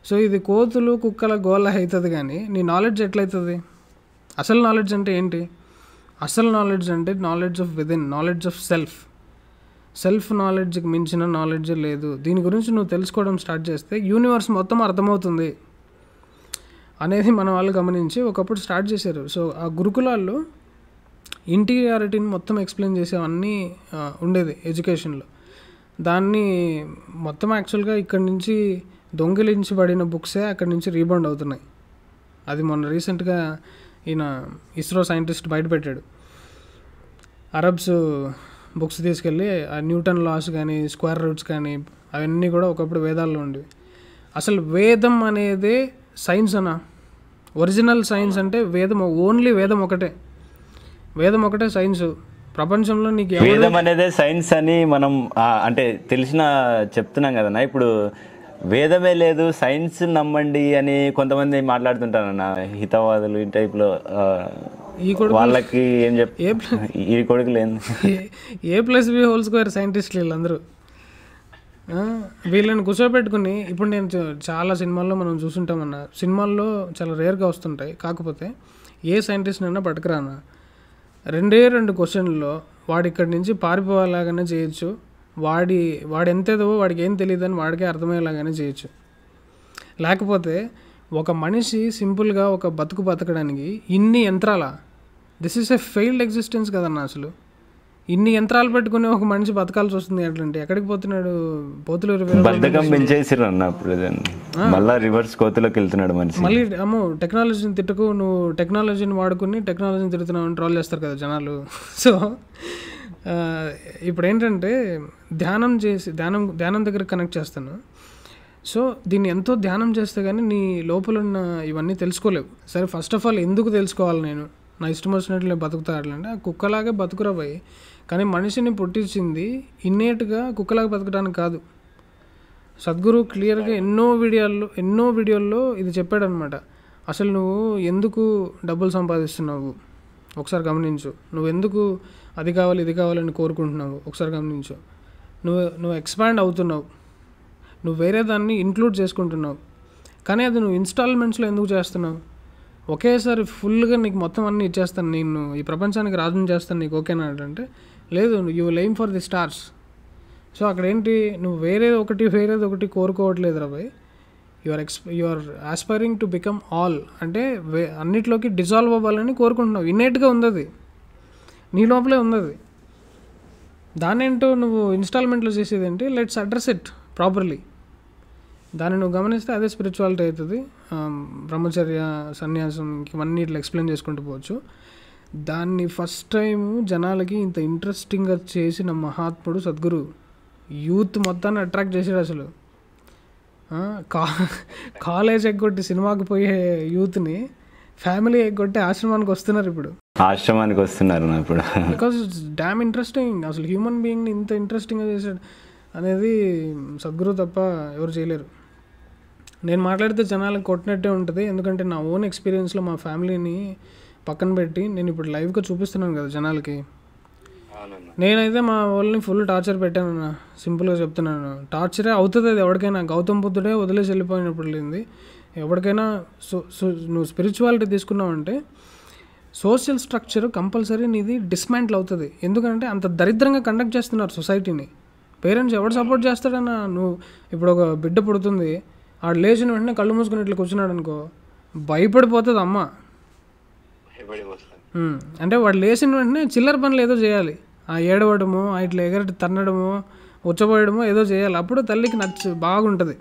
సో ఇది కోతులు కుక్కల గోళ్ళ అవుతుంది, కానీ నీ నాలెడ్జ్ ఎట్లయితుంది? అసలు నాలెడ్జ్ అంటే ఏంటి? అసలు నాలెడ్జ్ అంటే knowledge of within, knowledge of self నాలెడ్జ్కి మించిన నాలెడ్జ్ లేదు. దీని గురించి నువ్వు తెలుసుకోవడం స్టార్ట్ చేస్తే యూనివర్స్ మొత్తం అర్థమవుతుంది అనేది మన వాళ్ళు గమనించి ఒకప్పుడు స్టార్ట్ చేశారు. సో ఆ గురుకులాల్లో ఇంటీరియారిటీని మొత్తం ఎక్స్ప్లెయిన్ చేసేవన్నీ ఉండేది ఎడ్యుకేషన్లో. దాన్ని మొత్తం యాక్చువల్గా ఇక్కడి నుంచి దొంగిలించబడిన బుక్సే అక్కడి నుంచి రీబౌండ్ అవుతున్నాయి. అది మొన్న రీసెంట్గా ఈయన ఇస్రో సైంటిస్ట్ బయటపెట్టాడు. అరబ్స్ బుక్స్ తీసుకెళ్ళి ఆ న్యూటన్ లాస్ కానీ స్క్వేర్ రూట్స్ కానీ అవన్నీ కూడా ఒకప్పుడు వేదాల్లో ఉండేవి. అసలు వేదం అనేదే సైన్స్ అన్న. ఒరిజినల్ సైన్స్ అంటే వేదం, ఓన్లీ వేదం ఒకటే. వేదం ఒకటే సైన్స్ ప్రపంచంలో. నీకు వేదం అనేదే సైన్స్ అని మనం అంటే తెలిసిన చెప్తున్నాం కదన్నా. ఇప్పుడు వేదమే లేదు సైన్స్ నమ్మండి అని కొంతమంది మాట్లాడుతుంటారన్న, హితవాదులు ఈ టైప్లో. వాళ్ళకి ఏం ఈ కొడుకులు A+B² సైంటిస్టులు వీళ్ళందరూ. వీళ్ళని కూర్చోబెట్టుకుని ఇప్పుడు నేను చాలా సినిమాల్లో మనం చూసుంటామన్నా. సినిమాల్లో చాలా రేర్గా వస్తుంటాయి, కాకపోతే ఏ సైంటిస్ట్ అయినా పట్టుకురానా 2 క్వశ్చన్లో వాడు ఇక్కడి నుంచి పారిపోయేలాగానే చేయొచ్చు. వాడు ఎంతేదో వాడికి ఏం తెలియదని వాడికే అర్థమయ్యేలాగానే చేయొచ్చు. లేకపోతే ఒక మనిషి సింపుల్గా ఒక బతకడానికి ఇన్ని యంత్రాల, this is a failed existence కదన్నా. అసలు ఇన్ని యంత్రాలు పెట్టుకుని ఒక మనిషి బతకాల్సి వస్తుంది ఎట్లంటే ఎక్కడికి పోతున్నాడు? పోతులూరు బద్ధకం పెంచేసిరు అన్నప్పుడు మళ్ళీ రివర్స్ కోతులోకి వెళ్తున్నాడు మనిషి. మళ్ళీ అమ్మో టెక్నాలజీని తిట్టుకు, నువ్వు టెక్నాలజీని వాడుకుని టెక్నాలజీని తిరుగుతున్నావు అని ట్రోల్ చేస్తారు కదా జనాలు. సో ఇప్పుడు ఏంటంటే ధ్యానం దగ్గర కనెక్ట్ చేస్తాను. సో దీన్ని ఎంతో ధ్యానం చేస్తే కానీ నీ లోపల ఉన్న ఇవన్నీ తెలుసుకోలేవు. సరే, ఫస్ట్ ఆఫ్ ఆల్ ఎందుకు తెలుసుకోవాలి? నేను నా ఇష్టం వచ్చినట్లు నేను బతుకుతా అట్లంటే కుక్కలాగే బతుకురా పోయి. కానీ మనిషిని పుట్టించింది ఇన్నేట్గా కుక్కలాగా బతకడానికి కాదు. సద్గురు క్లియర్గా ఎన్నో వీడియోల్లో ఇది చెప్పాడనమాట. అసలు నువ్వు ఎందుకు డబ్బులు సంపాదిస్తున్నావు ఒకసారి గమనించు, నువ్వు ఎందుకు అది కావాలి ఇది కావాలని కోరుకుంటున్నావు ఒకసారి గమనించు, నువ్వు ఎక్స్పాండ్ అవుతున్నావు, నువ్వు వేరే దాన్ని ఇంక్లూడ్ చేసుకుంటున్నావు, కానీ అది నువ్వు ఇన్స్టాల్మెంట్స్లో ఎందుకు చేస్తున్నావు? ఒకేసారి ఫుల్గా నీకు మొత్తం అన్నీ ఇచ్చేస్తాను, నేను ఈ ప్రపంచానికి రాజుని చేస్తాను, నీకు ఓకేనా అంటే లేదు, you will aim for the stars. So అక్కడ ఏంటి, నువ్వు వేరేది ఒకటి కోరుకోవట్లేదు రా భయ్, you are aspiring to become all. అంటే అన్నిట్లోకి డిజాల్వ్ అవ్వాలని కోరుకుంటున్నావు. ఇన్నేట్గా ఉంది అది, నీ లోపలే ఉంది అది. దానేంటో నువ్వు ఇన్స్టాల్మెంట్లో చేసేది ఏంటి? Let's address it properly. దాన్ని నువ్వు గమనిస్తే అదే స్పిరిచువాలిటీ అవుతుంది. బ్రహ్మచర్య, సన్యాసం, ఇవన్నీ ఇట్లా ఎక్స్ప్లెయిన్ చేసుకుంటూ పోవచ్చు. దాన్ని ఫస్ట్ టైము జనాలకి ఇంత ఇంట్రెస్టింగ్గా చేసిన మహాత్ముడు సద్గురు. యూత్ మొత్తాన్ని అట్రాక్ట్ చేసాడు అసలు. కాలేజ్ ఎగ్గొట్టి సినిమాకి పోయే యూత్ని ఫ్యామిలీ ఎగ్గొట్టి ఆశ్రమానికి వస్తున్నారు ఇప్పుడు. ఆశ్రమానికి వస్తున్నారు ఇప్పుడు. Because it's dam interesting. అసలు హ్యూమన్ బీయింగ్ని ఇంత ఇంట్రెస్టింగ్గా చేశాడు అనేది సద్గురు తప్ప ఎవరు చేయలేరు. నేను మాట్లాడితే జనాలకు కొట్టినట్టే ఉంటుంది, ఎందుకంటే నా ఓన్ ఎక్స్పీరియన్స్లో మా ఫ్యామిలీని పక్కన పెట్టి నేను ఇప్పుడు లైవ్గా చూపిస్తున్నాను కదా జనాలకి. నేనైతే మా వాళ్ళని ఫుల్ టార్చర్ పెట్టాను, సింపుల్గా చెప్తున్నాను. టార్చరే అవుతుంది అది ఎవరికైనా. గౌతమ్ బుద్ధుడే వదిలేసి వెళ్ళిపోయినప్పుడు లేనిది ఎవరికైనా. నువ్వు స్పిరిచువాలిటీ తీసుకున్నావంటే సోషల్ స్ట్రక్చర్ కంపల్సరీ నీది డిస్మాంటిల్ అవుతుంది. ఎందుకంటే అంత దరిద్రంగా కండక్ట్ చేస్తున్నారు సొసైటీని. పేరెంట్స్ ఎవరు సపోర్ట్ చేస్తాడన్నా? నువ్వు ఇప్పుడు ఒక బిడ్డ పుడుతుంది, ఆడు లేచిన వెంటనే కళ్ళు మూసుకుని ఇట్లా కూర్చున్నాడు అనుకో, భయపడిపోతుంది అమ్మ. అంటే వాడు లేచిన వెంటనే చిల్లర పనులు ఏదో చేయాలి, ఆ ఏడవడము, ఇట్లా ఎగరటి తన్నడము, ఉచ్చబోయడము ఏదో చేయాలి. అప్పుడు తల్లికి బాగుంటుంది.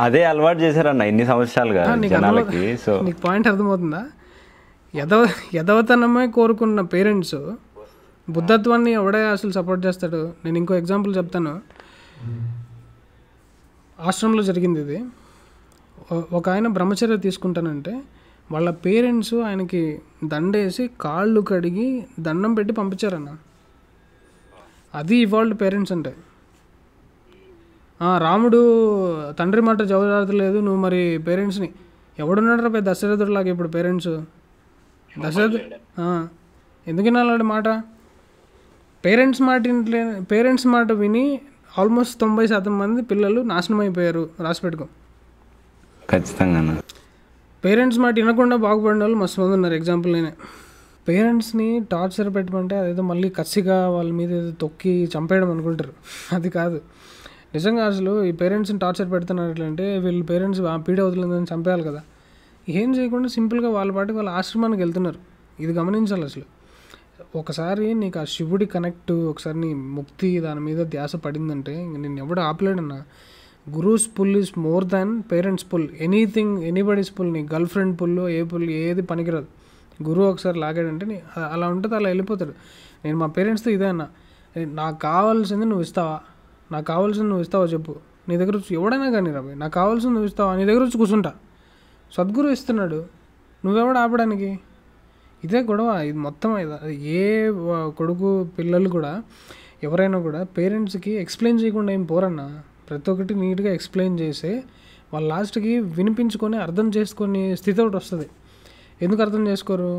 అదే అలవాటు చేశారన్న ఇన్ని సంవత్సరాలుగా జనాలకి. సో నీకు పాయింట్ అర్థమవుతుందా? ఎదవతనమే కోరుకున్న పేరెంట్స్ బుద్ధత్వాన్ని ఎవడే అసలు సపోర్ట్ చేస్తాడు? నేను ఇంకో ఎగ్జాంపుల్ చెప్తాను. ఆశ్రమంలో జరిగింది ఇది. ఒక ఆయన బ్రహ్మచర్య తీసుకుంటానంటే వాళ్ళ పేరెంట్స్ ఆయనకి దండేసి కాళ్ళు కడిగి దండం పెట్టి పంపించారన్న. అది ఇవాళ పేరెంట్స్ అంటే. రాముడు తండ్రి మాట జవదాడలేదు, నువ్వు మరి పేరెంట్స్ని ఎవడున్నాడు రా దశరథుడిలాగా ఇప్పుడు పేరెంట్స్. ఎందుకన్నా అలాంటి మాట? పేరెంట్స్ మాట విని ఆల్మోస్ట్ 90% మంది పిల్లలు నాశనం అయిపోయారు. రాసిపెట్టుకో. ఖచ్చితంగా పేరెంట్స్ మాట వినకుండా బాగుపడిన వాళ్ళు మస్తు మంది ఉన్నారు. ఎగ్జాంపుల్ నేనే. పేరెంట్స్ని టార్చర్ పెట్టమంటే అదేదో మళ్ళీ కసిగా వాళ్ళ మీద ఏదో తొక్కి చంపేయడం అనుకుంటారు. అది కాదు నిజంగా. అసలు ఈ పేరెంట్స్ని టార్చర్ పెడుతున్నట్లంటే వీళ్ళు పేరెంట్స్ పీడ వదిలేదని చంపేయాలి కదా. ఏం చేయకుండా సింపుల్గా వాళ్ళ పాటికి వాళ్ళ ఆశ్రమానికి వెళ్తున్నారు. ఇది గమనించాలి అసలు. ఒకసారి నీకు ఆ శివుడి కనెక్ట్, ఒకసారి నీ ముక్తి దాని మీద ధ్యాస పడిందంటే నేను ఎవడు ఆపలేడన్నా. Guru's pull is more than parents pull. Anybody's pull. నీ గర్ల్ ఫ్రెండ్ పుల్, ఏ పుల్ ఏది పనికిరాదు. గురువు ఒకసారి లాగాడంటే అలా ఉంటుంది, అలా వెళ్ళిపోతాడు. నేను మా పేరెంట్స్తో ఇదే అన్నా, నాకు కావాల్సింది నువ్వు ఇస్తావా చెప్పు. నీ దగ్గర వచ్చి ఎవడైనా కానీ రాబోయ్, నాకు కావాల్సింది నువ్వు ఇస్తావా, నీ దగ్గర వచ్చి కూర్చుంటా. సద్గురు ఇస్తున్నాడు, నువ్వెవడు ఆపడానికి? ఇదే గొడవ. ఇది మొత్తం ఏ కొడుకు పిల్లలు కూడా ఎవరైనా కూడా పేరెంట్స్కి ఎక్స్ప్లెయిన్ చేయకుండా ఏం పోరన్నా. ప్రతి ఒక్కటి నీట్గా ఎక్స్ప్లెయిన్ చేసి వాళ్ళ లాస్ట్కి వినిపించుకొని అర్థం చేసుకొని స్థితి ఒకటి వస్తుంది. ఎందుకు అర్థం చేసుకోరు?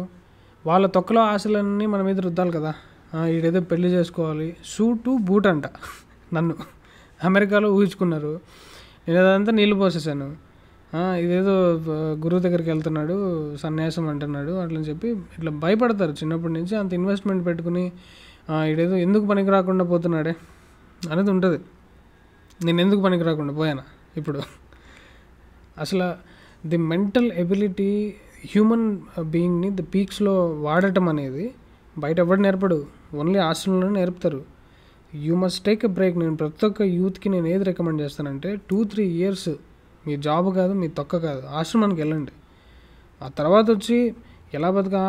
వాళ్ళ తొక్కలో ఆశలన్నీ మన మీద రుద్దాలి కదా. ఈడేదో పెళ్లి చేసుకోవాలి, సూటు బూట్ అంట. నన్ను అమెరికాలో ఊహించుకున్నారు, నేను అదంతా నీళ్ళు పోసేసాను. ఇదేదో గురువు దగ్గరికి వెళ్తున్నాడు, సన్యాసం అంటున్నాడు అట్లని చెప్పి ఇట్లా భయపడతారు చిన్నప్పటి నుంచి. అంత ఇన్వెస్ట్మెంట్ పెట్టుకుని ఈడేదో ఎందుకు పనికి రాకుండా పోతున్నాడే అనేది ఉంటుంది. నేను ఎందుకు పనికి రాకుండా పోయానా ఇప్పుడు? అసలు ది మెంటల్ ఎబిలిటీ హ్యూమన్ బీయింగ్ని ది పీక్స్లో వాడటం అనేది బయట ఎవరు నేర్పడు, ఓన్లీ ఆశ్రమంలోనే నేర్పుతారు. You must take a break. నేను ప్రతి ఒక్క యూత్కి నేను ఏది రికమెండ్ చేస్తానంటే 2-3 years మీ జాబ్ కాదు, మీ తొక్క కాదు, ఆశ్రమానికి వెళ్ళండి. ఆ తర్వాత వచ్చి ఎలా బతుకా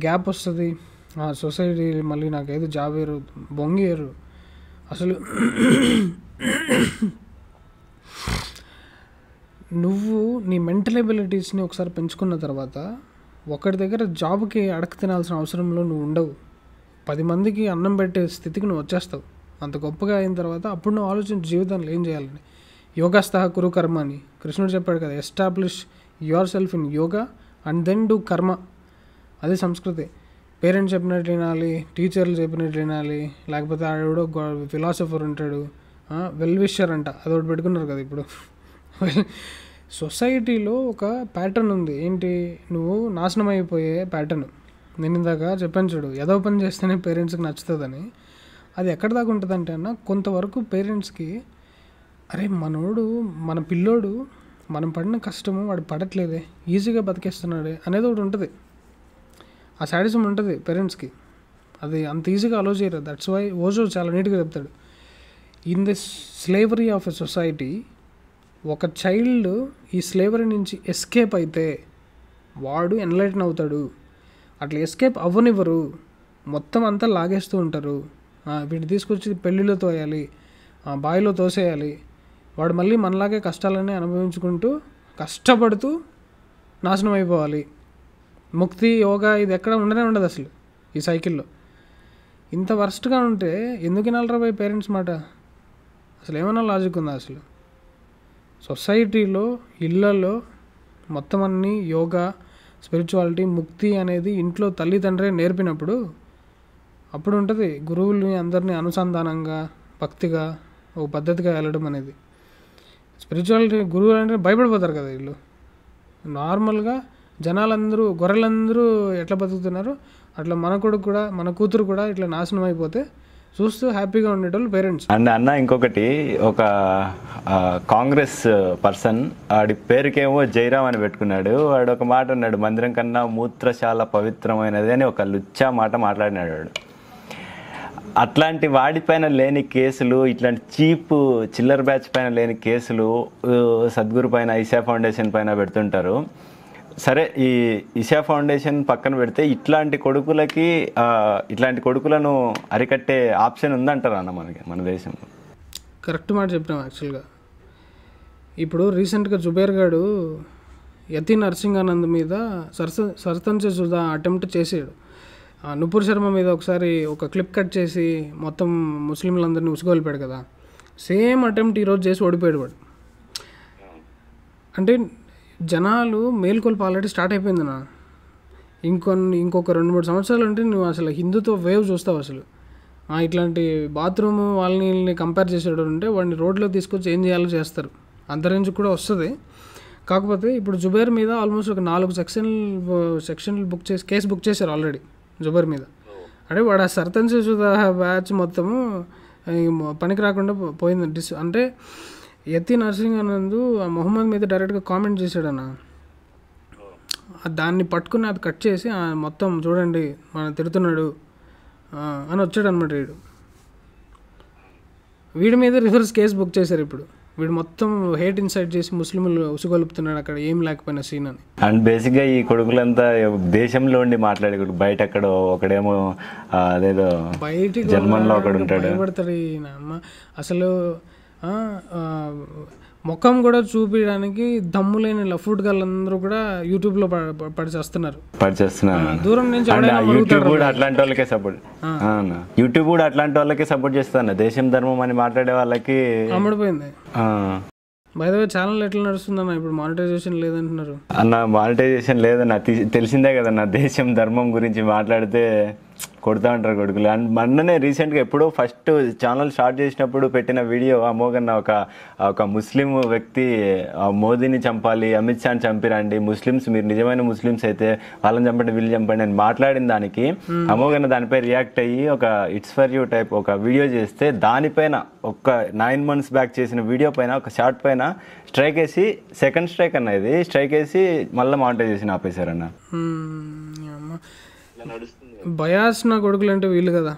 గ్యాప్ వస్తుంది, సొసైటీ మళ్ళీ నాకేదో జాబ్ వేరు బొంగేరు. అసలు నువ్వు నీ మెంటల్ ఎబిలిటీస్ని ఒకసారి పెంచుకున్న తర్వాత ఒకరి దగ్గర జాబ్కి అడక తినాల్సిన అవసరంలో నువ్వు ఉండవు. 10 మందికి అన్నం పెట్టే స్థితికి నువ్వు వచ్చేస్తావు. అంత గొప్పగా అయిన తర్వాత అప్పుడు నువ్వు ఆలోచించి జీవితంలో ఏం చేయాలని. యోగస్థ కురు కర్మ అని కృష్ణుడు చెప్పాడు కదా, establish yourself in yoga and then do karma. అదే సంస్కృతి. పేరెంట్స్ చెప్పినట్లు వినాలి, టీచర్లు చెప్పినట్లు వినాలి, లేకపోతే ఆడెవడో ఫిలాసఫర్ ఉంటాడు, వెల్ విషర్ అంట, అదొకటి పెట్టుకున్నారు కదా ఇప్పుడు. సొసైటీలో ఒక ప్యాటర్న్ ఉంది, ఏంటి, నువ్వు నాశనం అయిపోయే ప్యాటర్న్. నేను ఇందాక చెప్పాను చూడు, ఏదో పని చేస్తేనే పేరెంట్స్కి నచ్చుతుందని. అది ఎక్కడ దాకా ఉంటుందంటే అన్న, కొంతవరకు పేరెంట్స్కి అరే మనోడు, మన పిల్లోడు మనం పడిన కష్టము వాడు పడట్లేదే, ఈజీగా బతికేస్తున్నాడే అనేది ఒకటి ఉంటుంది. ఆ సాడిజం ఉంటుంది పేరెంట్స్కి, అది అంత ఈజీగా అలో చేయరు. దట్స్ వై ఓజో చాలా నీట్గా చెప్తాడు, in this slavery of a society ఒక చైల్డ్ ఈ స్లేవరీ నుంచి ఎస్కేప్ అయితే వాడు ఎన్లైటన్ అవుతాడు. అట్లా ఎస్కేప్ అవ్వనివ్వరు, మొత్తం అంతా లాగేస్తూ ఉంటారు. వీటిని తీసుకొచ్చి పెళ్ళిలో తోయాలి, బావిలో తోసేయాలి, వాడు మళ్ళీ మనలాగే కష్టాలన్నీ అనుభవించుకుంటూ కష్టపడుతూ నాశనం అయిపోవాలి. ముక్తి, యోగా ఇది ఎక్కడ ఉండనే ఉండదు అసలు ఈ సైకిల్లో. ఇంత వర్స్ట్గా ఉంటే ఎందుకు వినాలరా పోయి పేరెంట్స్ మాట? అసలు ఏమైనా లాజిక్ ఉందా అసలు? సొసైటీలో, ఇళ్ళల్లో మొత్తం అన్నీ యోగా, స్పిరిచువాలిటీ, ముక్తి అనేది ఇంట్లో తల్లిదండ్రే నేర్పినప్పుడు అప్పుడు ఉంటుంది గురువుల్ని అందరినీ అనుసంధానంగా, భక్తిగా, ఒక పద్ధతిగా వెళ్ళడం అనేది. స్పిరిచువాలిటీ గురువులు అంటే భయపడిపోతారు కదా వీళ్ళు. నార్మల్గా జనాలందరూ, గొర్రెలందరూ ఎట్లా బతుకుతున్నారో అట్లా మన కొడుకు కూడా, మన కూతురు కూడా ఇట్లా నాశనం అయిపోతే చూస్తూ హ్యాపీగా ఉండేటోళ్ళు పేరెంట్స్. అండ్ అన్న ఇంకొకటి, ఒక కాంగ్రెస్ పర్సన్ వాడి పేరుకేమో జైరామ్ అని పెట్టుకున్నాడు. వాడు ఒక మాట అన్నాడు, మందిరం కన్నా మూత్రశాల పవిత్రమైనది అని ఒక లుచ్చా మాట మాట్లాడినాడు వాడు. అట్లాంటి వాడిపైన లేని కేసులు, ఇట్లాంటి చీప్ చిల్లర్ బ్యాచ్ పైన లేని కేసులు సద్గురు పైన, ఇషా ఫౌండేషన్ పైన పెడుతుంటారు. సరే, ఈ ఇషా ఫౌండేషన్ పక్కన పెడితే ఇట్లాంటి కొడుకులను అరికట్టే ఆప్షన్ ఉందంటారా అన్న మన దేశంలో? కరెక్ట్ మాట చెప్పినాం. యాక్చువల్గా ఇప్పుడు రీసెంట్గా జుబేర్ గాడు యతి నరసింహానంద్ మీద సర్తంచ సుధా అటెంప్ట్ చేసాడు. నుపూర్ శర్మ మీద ఒకసారి ఒక క్లిప్ కట్ చేసి మొత్తం ముస్లింలందరినీ ఉసుగొలిపాడు కదా, సేమ్ అటెంప్ట్ ఈరోజు చేసి ఓడిపోయాడు వాడు. అంటే జనాలు మేల్కొల్పు ఆల్రెడీ స్టార్ట్ అయిపోయిందన్న. ఇంకొక 2-3 సంవత్సరాలు అంటే నువ్వు అసలు హిందుత్వ వేవ్ చూస్తావు అసలు. ఇట్లాంటి బాత్రూము వాళ్ళని కంపేర్ చేసేవాడు ఉంటే వాడిని రోడ్లో తీసుకొచ్చి ఏం చేయాలో చేస్తారు, అంత రేంజ్ కూడా వస్తుంది. కాకపోతే ఇప్పుడు జుబేర్ మీద ఆల్మోస్ట్ ఒక 4 సెక్షన్లు కేసు బుక్ చేశారు ఆల్రెడీ జుబేర్ మీద. అంటే వాడు ఆ సర్తంచ సుధా బ్యాచ్ మొత్తము పనికి రాకుండా పోయింది. అంటే యతి నరసింహానంద్ మొహమ్మద్ మీద డైరెక్ట్గా కామెంట్ చేశాడన్న, దాన్ని పట్టుకుని అది కట్ చేసి మొత్తం చూడండి మన తిడుతున్నాడు అని వచ్చాడు అనమాట. వీడి మీద రివర్స్ కేసు బుక్ చేశారు ఇప్పుడు. వీడు మొత్తం హేట్ ఇన్సైట్ చేసి ముస్లింలు ఉసుగొలుపుతున్నాడు అక్కడ ఏం లేకపోయినా సీన్ అని. అండ్ బేసిక్గా ఈ కొడుకులంతా దేశంలో ఉండి మాట్లాడే, బయట ఎక్కడో ఒకడేమో అదేదో బయటికి జర్మన్లో ఒకడు ఉంటాడు, భయపడతాడు అమ్మ. అసలు ముఖం కూడా చూపించడానికి దమ్ము లేని లఫ్ట్ గళ్ళందరూ కూడా యూట్యూబ్లో పడిచేస్తున్నారు. దూరం నుంచి యూట్యూబ్ కూడా అట్లాంటి వాళ్ళకే సపోర్ట్ చేస్తాను. దేశం ధర్మం అని మాట్లాడే వాళ్ళకి అమ్ముడిపోయింది. బై ద వే ఛానల్ ఎట్లా నడుస్తుందన్న? ఇప్పుడు మానిటైజేషన్ లేదంటున్నారు అన్న. మానిటైజేషన్ లేదన్న, తెలిసిందే కదన్న. దేశం ధర్మం గురించి మాట్లాడితే కొడుతూ ఉంటారు కొడుకులు. అండ్ మొన్ననే రీసెంట్గా ఎప్పుడో ఫస్ట్ ఛానల్ స్టార్ట్ చేసినప్పుడు పెట్టిన వీడియో, అమోఘన్న ఒక ముస్లిం వ్యక్తి మోదీని చంపాలి, అమిత్ షాని చంపిరండి, ముస్లిమ్స్ మీరు నిజమైన ముస్లిమ్స్ అయితే వాళ్ళని చంపండి వీళ్ళు చంపండి అని మాట్లాడిన దానికి అమోఘన్న దానిపై రియాక్ట్ అయ్యి ఒక ఇట్స్ ఫర్ యూ టైప్ ఒక వీడియో చేస్తే, దానిపైన ఒక 9 months బ్యాక్ చేసిన వీడియో పైన ఒక షార్ట్ పైన స్ట్రైక్ వేసి, సెకండ్ స్ట్రైక్ అన్న ఇది, స్ట్రైక్ వేసి మళ్ళీ మానిటైజేషన్ ఆపేశారన్న. బయాస్ నా కొడుకులు అంటే వీళ్ళు కదా.